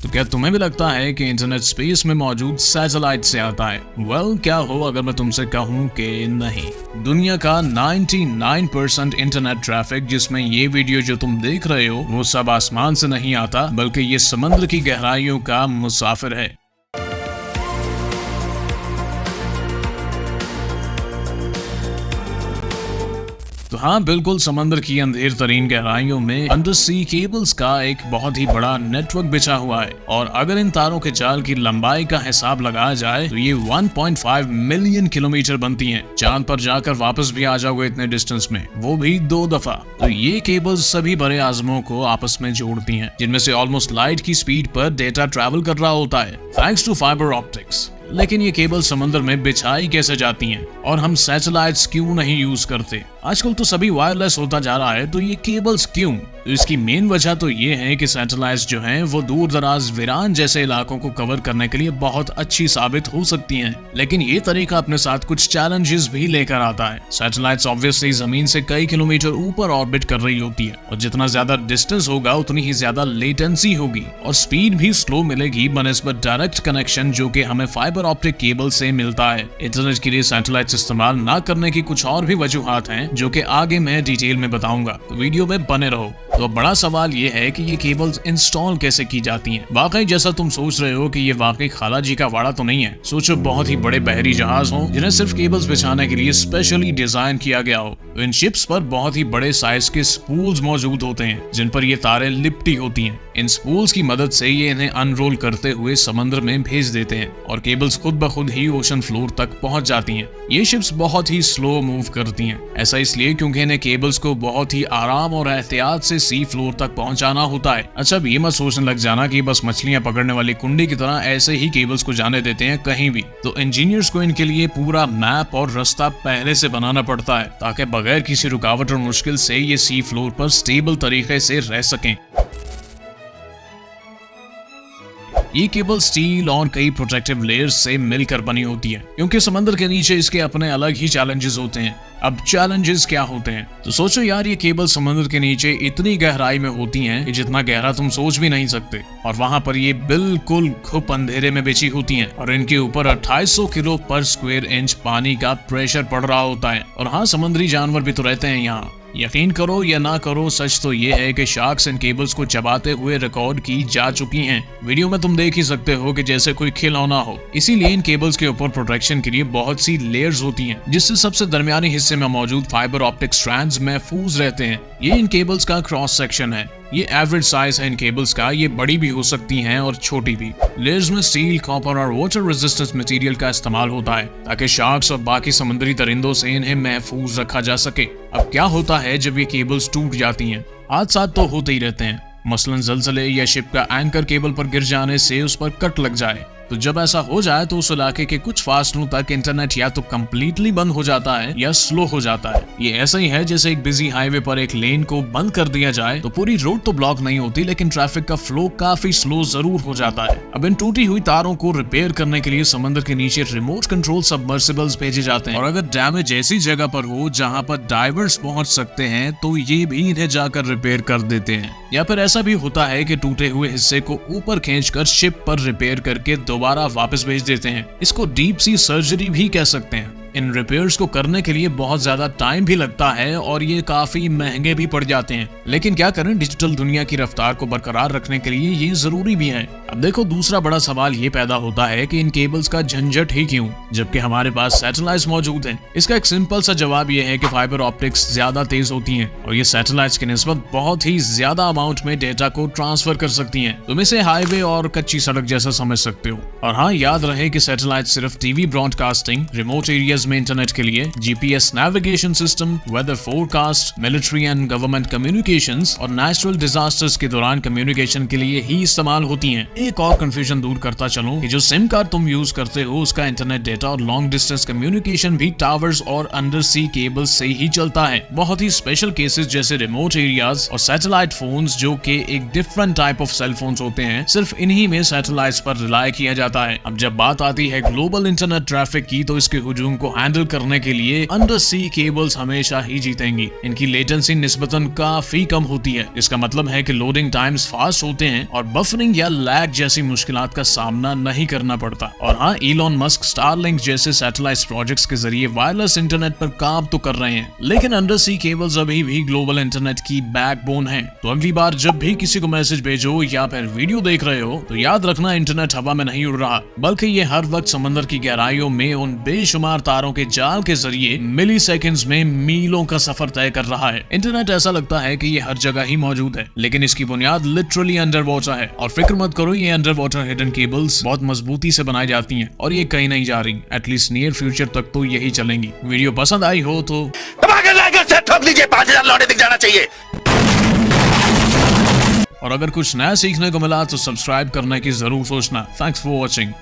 तो क्या तुम्हें भी लगता है कि इंटरनेट स्पेस में मौजूद सैटेलाइट से आता है? क्या हो अगर मैं तुमसे कहूं कि नहीं। दुनिया का 99% इंटरनेट ट्रैफिक जिसमें ये वीडियो जो तुम देख रहे हो वो सब आसमान से नहीं आता, बल्कि ये समुद्र की गहराइयों का मुसाफिर है। तो हाँ, बिल्कुल समंदर की अंधेर तरीन गहराइयों में अंडर सी केबल्स का एक बहुत ही बड़ा नेटवर्क बिछा हुआ है। और अगर इन तारों के जाल की लंबाई का हिसाब लगाया जाए तो ये 1.5 मिलियन किलोमीटर बनती हैं। चांद पर जाकर वापस भी आ जाओगे इतने डिस्टेंस में, वो भी 2 दफा। तो ये केबल्स सभी बड़े आजमों को आपस में जोड़ती हैं, जिनमें से ऑलमोस्ट लाइट की स्पीड पर डेटा ट्रैवल कर रहा होता है थैंक्स टू फाइबर ऑप्टिक्स। लेकिन ये केबल समंदर में बिछाई कैसे जाती हैं और हम सैटेलाइट्स क्यों नहीं यूज करते? आजकल तो सभी वायरलेस होता जा रहा है, तो ये केबल्स क्यों? तो इसकी मेन वजह तो ये है कि सैटेलाइट्स जो हैं वो दूर दराज वीरान जैसे इलाकों को कवर करने के लिए बहुत अच्छी साबित हो सकती हैं। लेकिन ये तरीका अपने साथ कुछ चैलेंजेस भी लेकर आता है। सैटेलाइट्स ऑब्वियसली जमीन से कई किलोमीटर ऊपर ऑर्बिट कर रही होती है, और जितना ज्यादा डिस्टेंस होगा उतनी ही ज्यादा लेटेंसी होगी और स्पीड भी स्लो मिलेगी बनस्बत डायरेक्ट कनेक्शन जो कि हमें फाइबर ऑप्टिक केबल से मिलता है। इंटरनेट के लिए सैटेलाइट्स इस्तेमाल न करने की कुछ और भी वजूहात हैं जो कि आगे मैं डिटेल में बताऊंगा, तो वीडियो में बने रहो। तो बड़ा सवाल ये है कि ये केबल्स इंस्टॉल कैसे की जाती हैं। वाकई जैसा तुम सोच रहे हो कि ये वाकई खाला जी का वाड़ा तो नहीं है। सोचो बहुत ही बड़े बहरी जहाज हों जिन्हें सिर्फ केबल्स बिछाने के लिए स्पेशली डिजाइन किया गया हो। तो इन शिप्स पर बहुत ही बड़े साइज के स्पूल्स मौजूद होते हैं जिन पर ये तारें लिपटी होती हैं। इन स्पूल्स की मदद से ये इन्हें अनरोल करते हुए समुद्र में भेज देते हैं और केबल्स खुद ब खुद ही ओशन फ्लोर तक पहुंच जाती हैं। ये शिप्स बहुत ही स्लो मूव करती हैं, ऐसा इसलिए क्योंकि इन्हें केबल्स को बहुत ही आराम और एहतियात से सी फ्लोर तक पहुंचाना होता है। अच्छा, अब ये मत सोचने लग जाना कि बस मछलियां पकड़ने वाली कुंडी की तरह ऐसे ही केबल्स को जाने देते हैं कहीं भी। तो इंजीनियर्स को इनके लिए पूरा मैप और रास्ता पहले से बनाना पड़ता है ताकि बगैर किसी रुकावट और मुश्किल से ये सी फ्लोर पर स्टेबल तरीके से रह सकें। ये केबल स्टील और कई प्रोटेक्टिव लेयर्स से मिलकर बनी होती है, क्योंकि समंदर के नीचे इसके अपने अलग ही चैलेंजेस होते हैं। अब चैलेंजेस क्या होते हैं? तो सोचो यार, ये केबल समंदर के नीचे इतनी गहराई में होती हैं कि जितना गहरा तुम सोच भी नहीं सकते, और वहां पर ये बिल्कुल घुप अंधेरे में बिछी होती हैं और इनके ऊपर 2800 किलो पर स्क्वायर इंच पानी का प्रेशर पड़ रहा होता है। और हाँ, समुद्री जानवर भी तो रहते हैं यहाँ। यकीन करो या ना करो, सच तो ये है कि शार्क्स इन केबल्स को चबाते हुए रिकॉर्ड की जा चुकी हैं। वीडियो में तुम देख ही सकते हो कि जैसे कोई खिलौना हो। इसीलिए इन केबल्स के ऊपर प्रोटेक्शन के लिए बहुत सी लेयर्स होती हैं, जिससे सबसे दरमियानी हिस्से में मौजूद फाइबर ऑप्टिक स्ट्रैंड्स महफूज रहते हैं। ये इन केबल्स का क्रॉस सेक्शन है। ये एवरेज साइज है इन केबल्स का। ये बड़ी भी हो सकती हैं और छोटी भी। लेयर्स में स्टील, कॉपर और वाटर रेजिस्टेंस मटेरियल का इस्तेमाल होता है ताकि शार्क्स और बाकी समुद्री परिंदों से इन्हें महफूज रखा जा सके। अब क्या होता है जब ये केबल्स टूट जाती हैं? हादसात तो होते ही रहते हैं, मसलन ज़लज़ले या शिप का एंकर केबल पर गिर जाने से उस पर कट लग जाए। तो जब ऐसा हो जाए तो उस इलाके के कुछ फासलों तक इंटरनेट या तो कम्प्लीटली बंद हो जाता है या स्लो हो जाता है। ये ऐसा ही है जैसे एक बिजी हाईवे पर एक लेन को बंद कर दिया जाए तो पूरी रोड तो ब्लॉक नहीं होती, लेकिन ट्रैफिक का फ्लो काफी स्लो जरूर हो जाता है। अब इन टूटी हुई तारों को रिपेयर करने के लिए समंदर के नीचे रिमोट कंट्रोल सबमर्सिबल्स भेजे जाते हैं, और अगर डैमेज ऐसी जगह पर हो जहाँ पर डाइवर्स पहुँच सकते हैं तो ये भी इन्हें जाकर रिपेयर कर देते हैं। या फिर ऐसा भी होता है कि टूटे हुए हिस्से को ऊपर खींचकर शिप पर रिपेयर करके दोबारा वापस भेज देते हैं। इसको डीप सी सर्जरी भी कह सकते हैं। इन रिपेयर्स को करने के लिए बहुत ज्यादा टाइम भी लगता है और ये काफी महंगे भी पड़ जाते हैं, लेकिन क्या करें, डिजिटल दुनिया की रफ्तार को बरकरार रखने के लिए ये जरूरी भी है। अब देखो, दूसरा बड़ा सवाल ये पैदा होता है कि इन केबल्स का झंझट ही क्यों, जबकि हमारे पास सैटेलाइट्स मौजूद हैं। इसका एक सिंपल सा जवाब ये है कि फाइबर ऑप्टिक्स ज्यादा तेज होती हैं और ये सैटेलाइट्स की निस्बत बहुत ही ज्यादा अमाउंट में डेटा को ट्रांसफर कर सकती हैं। तुम इसे हाईवे और कच्ची सड़क जैसा समझ सकते हो। और हाँ, याद रहे कि सैटेलाइट सिर्फ टीवी ब्रॉडकास्टिंग, रिमोट एरियाज में इंटरनेट के लिए, GPS navigation system, weather forecast, military and government communications और नेचुरल डिजास्टर्स के दौरान कम्युनिकेशन के लिए ही इस्तेमाल होती हैं। एक और कंफ्यूजन दूर करता चलूं कि जो सिम कार्ड तुम यूज करते हो उसका इंटरनेट डेटा और लॉन्ग डिस्टेंस कम्युनिकेशन भी टावर्स और अंडर सी केबल्स से ही चलता है। बहुत ही स्पेशल केसेस जैसे रिमोट एरियाज और सैटेलाइट फोन्स, जो कि एक different type of cell phones होते हैं, सिर्फ इन्हीं में सैटेलाइट्स पर रिलाय किया जाता है। अब जब बात आती है ग्लोबल इंटरनेट ट्रैफिक की, तो इसके हुजूम को हैंडल करने के लिए अंडर सी केबल्स हमेशा ही जीतेंगी। इनकी लेटेंसी निस्बतन काफी कम होती है। इसका मतलब है कि लोडिंग टाइम्स फास्ट होते हैं और बफरिंग या लैग इंटरनेट जैसी मुश्किलात का सामना नहीं करना पड़ता। और हाँ, इलॉन मस्क स्टारलिंक जैसे सैटेलाइट प्रोजेक्ट्स के जरिए वायरलेस इंटरनेट पर काम तो कर रहे हैं, लेकिन अंडर सी केबल्स अभी भी ग्लोबल इंटरनेट की बैकबोन है। तो अगली बार जब भी किसी को मैसेज भेजो या फिर वीडियो देख रहे हो तो याद रखना, इंटरनेट हवा में नहीं उड़ रहा, बल्कि ये हर वक्त समंदर की गहराइयों में उन बेशुमार तारों के जाल के जरिए मिली सेकेंड्स में मीलों का सफर तय कर रहा है। इंटरनेट ऐसा लगता है कि ये हर जगह ही मौजूद है, लेकिन इसकी बुनियाद लिटरली अंडर वाटर है। और फिक्र मत करो, ये अंडर वाटर हिडन केबल्स बहुत मजबूती से बनाई जाती हैं और ये कहीं नहीं जा रही। एटलीस्ट नियर फ्यूचर तक तो यही चलेंगी। वीडियो पसंद आई हो तो ठोक दीजिए, 5000 लौटे दिख जाना चाहिए। और अगर कुछ नया सीखने को मिला तो सब्सक्राइब करने की जरूर सोचना। Thanks for watching.